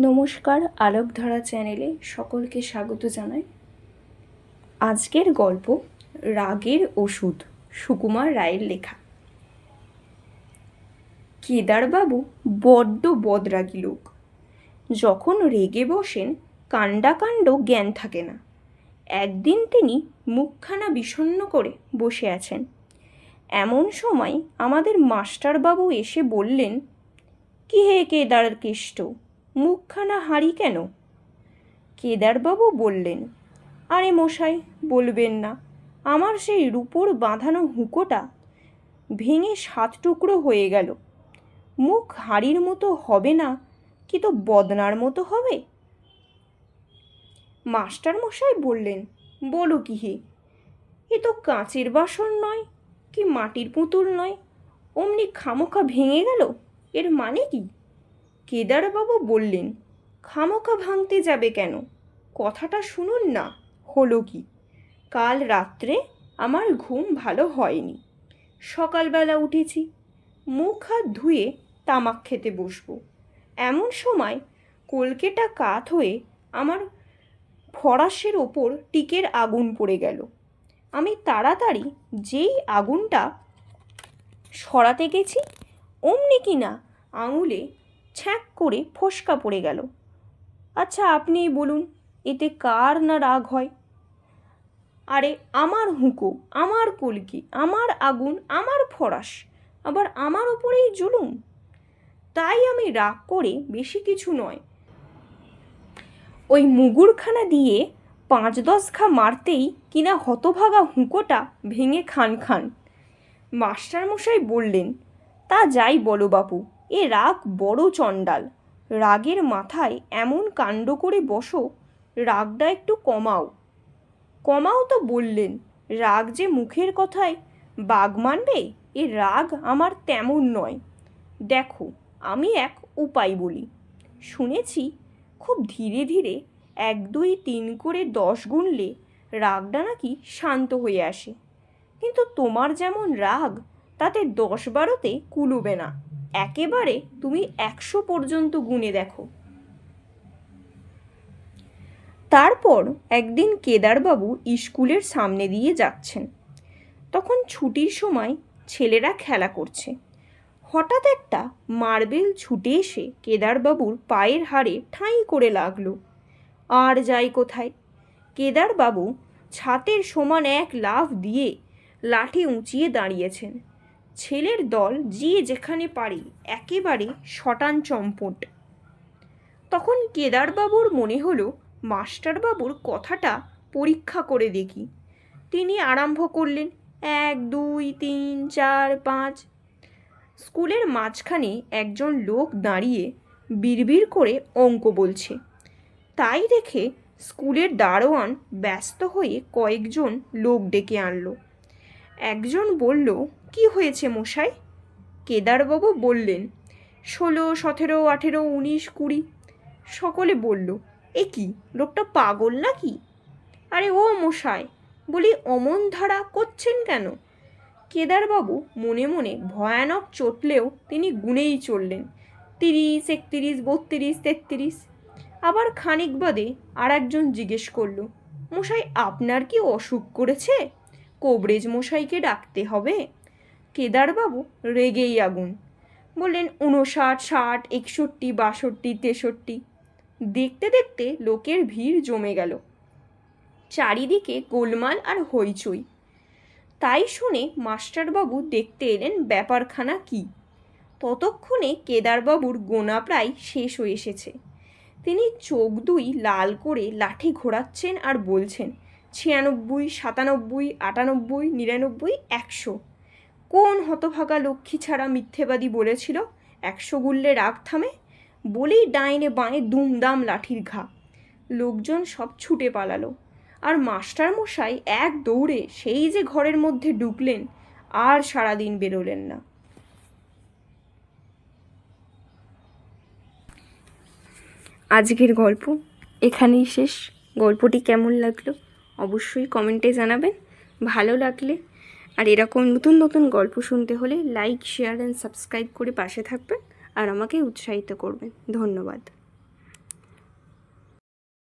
নমস্কার, আলোকধারা চ্যানেলে সকলকে স্বাগত জানাই। আজকের গল্প রাগের ওষুধ, সুকুমার রায়ের লেখা। কেদারবাবু বড্ড বদরাগী লোক। যখন রেগে বসেন কাণ্ডাকাণ্ড জ্ঞান থাকে না। একদিন তিনি মুখখানা বিষণ্ণ করে বসে আছেন। এমন সময় আমাদের মাস্টারবাবু এসে বললেন, কি হে কেদার কেষ্ট, মুখখানা হাঁড়ি কেন? কেদারবাবু বললেন, আরে মশাই বলবেন না, আমার সেই রূপোর বাঁধানো হুঁকোটা ভেঙে 7 টুকরো হয়ে গেল। মুখ হাঁড়ির মতো হবে না, কি তো বদনার মতো হবে। মাস্টার মশাই বললেন, বলো কি হে, এ তো কাঁচের বাসন নয় কি মাটির পুতুল নয়, অমনি খামোখা ভেঙে গেল, এর মানে কি? কেদারবাবু বললেন, খামোখা ভাঙতে যাবে কেন, কথাটা শুনুন না। হলো কি, কাল রাত্রে আমার ঘুম ভালো হয়নি। সকালবেলা উঠেছি, মুখ হাত ধুয়ে তামাক খেতে বসবো, এমন সময় কলকেটা কাত হয়ে আমার ফরাসের ওপর টিকের আগুন পড়ে গেল। আমি তাড়াতাড়ি যেই আগুনটা সরাতে গেছি, অমনি কিনা আঙুলে ছ্যাঁক করে ফোসকা পড়ে গেল। আচ্ছা আপনিই বলুন, এতে কার না রাগ হয়? আরে আমার হুঁকো, আমার কলকি, আমার আগুন, আমার ফরাস, আবার আমার ওপরেই জুলুম। তাই আমি রাগ করে বেশি কিছু নয়, ওই মুগুরখানা দিয়ে 5-10 ঘা মারতেই কিনা হতভাগা হুঁকোটা ভেঙে খান খান। মাস্টারমশাই বললেন, তা যাই বলো বাপু, এ রাগ বড় চণ্ডাল। রাগের মাথায় এমন কাণ্ড করে বসো, রাগটা একটু কমাও। কমাও তো বললেন, রাগ যে মুখের কথায় বাগ মানবে, এ রাগ আমার তেমন নয়। দেখো আমি এক উপায় বলি, শুনেছি খুব ধীরে ধীরে 1, 2, 3 করে 10 গুনলে রাগটা নাকি শান্ত হয়ে আসে। কিন্তু তোমার যেমন রাগ, তাতে 10-12তে কুলোবে না। একেবারে তুমি 100 পর্যন্ত গুনে দেখো। তারপর একদিন কেদারবাবু স্কুলের সামনে দিয়ে যাচ্ছেন। তখন ছুটির সময় ছেলেরা খেলা করছে। হঠাৎ একটা মার্বেল ছুটে এসে কেদারবাবুর পায়ের হাড়ে ঠাঁই করে লাগলো। আর যাই কোথায়, কেদারবাবু ছাতের সমান এক লাফ দিয়ে লাঠি উঁচিয়ে দাঁড়িয়েছেন। ছেলের দল যে যেখানে পারে একেবারে শটান চম্পট। তখন কেদারবাবুর মনে হলো মাস্টারবাবুর কথাটা পরীক্ষা করে দেখি। তিনি আরম্ভ করলেন, 1, 2, 3, 4, 5। স্কুলের মাঝখানে একজন লোক দাঁড়িয়ে বিড়বিড় করে অঙ্ক বলছে। তাই দেখে স্কুলের দারোয়ান ব্যস্ত হয়ে কয়েকজন লোক ডেকে আনলো। একজন বলল, কি হয়েছে মশাই? কেদারবাবু বললেন, 16, 17, 18, 19, 20। সকলে বলল, এ কি, লোকটা পাগল নাকি? আরে ও মশাই, বলি অমন ধারা করছেন কেন? কেদারবাবু মনে মনে ভয়ানক চটলেও তিনি গুনেই চললেন, 30, 31, 32, 33। আবার খানিক বাদে আর একজন জিজ্ঞেস করল, মশাই আপনার কি অসুখ করেছে? কবরেজ মশাইকে ডাকতে হবে। কেদারবাবু রেগেই আগুন, বললেন 59, 60, 61, 62, 63। দেখতে দেখতে লোকের ভিড় জমে গেল। চারিদিকে গোলমাল আর হইচই। তাই শুনে মাস্টারবাবু দেখতে এলেন ব্যাপারখানা কি। ততক্ষণে কেদারবাবুর গোনা প্রায় শেষ হয়ে এসেছে। তিনি চোখ দুই লাল করে লাঠি ঘোরাচ্ছেন আর বলছেন, 96, 97, 98, 99, 100। কোন হতভাগা লক্ষ্মী ছাড়া মিথ্যেবাদী বলেছিল 100 গুললে রাগ থামে? বলেই ডাইনে বাঁয়ে দুমদাম লাঠির ঘা। লোকজন সব ছুটে পালালো, আর মাস্টারমশাই এক দৌড়ে সেই যে ঘরের মধ্যে ঢুকলেন, আর সারাদিন বেরোলেন না। আজকের গল্প এখানেই শেষ। গল্পটি কেমন লাগলো অবশ্যই কমেন্টে জানাবেন। ভালো লাগলে আর এরকম নতুন নতুন গল্প শুনতে হলে লাইক, শেয়ার অ্যান্ড সাবস্ক্রাইব করে পাশে থাকবেন আর আমাকে উৎসাহিত করবেন। ধন্যবাদ।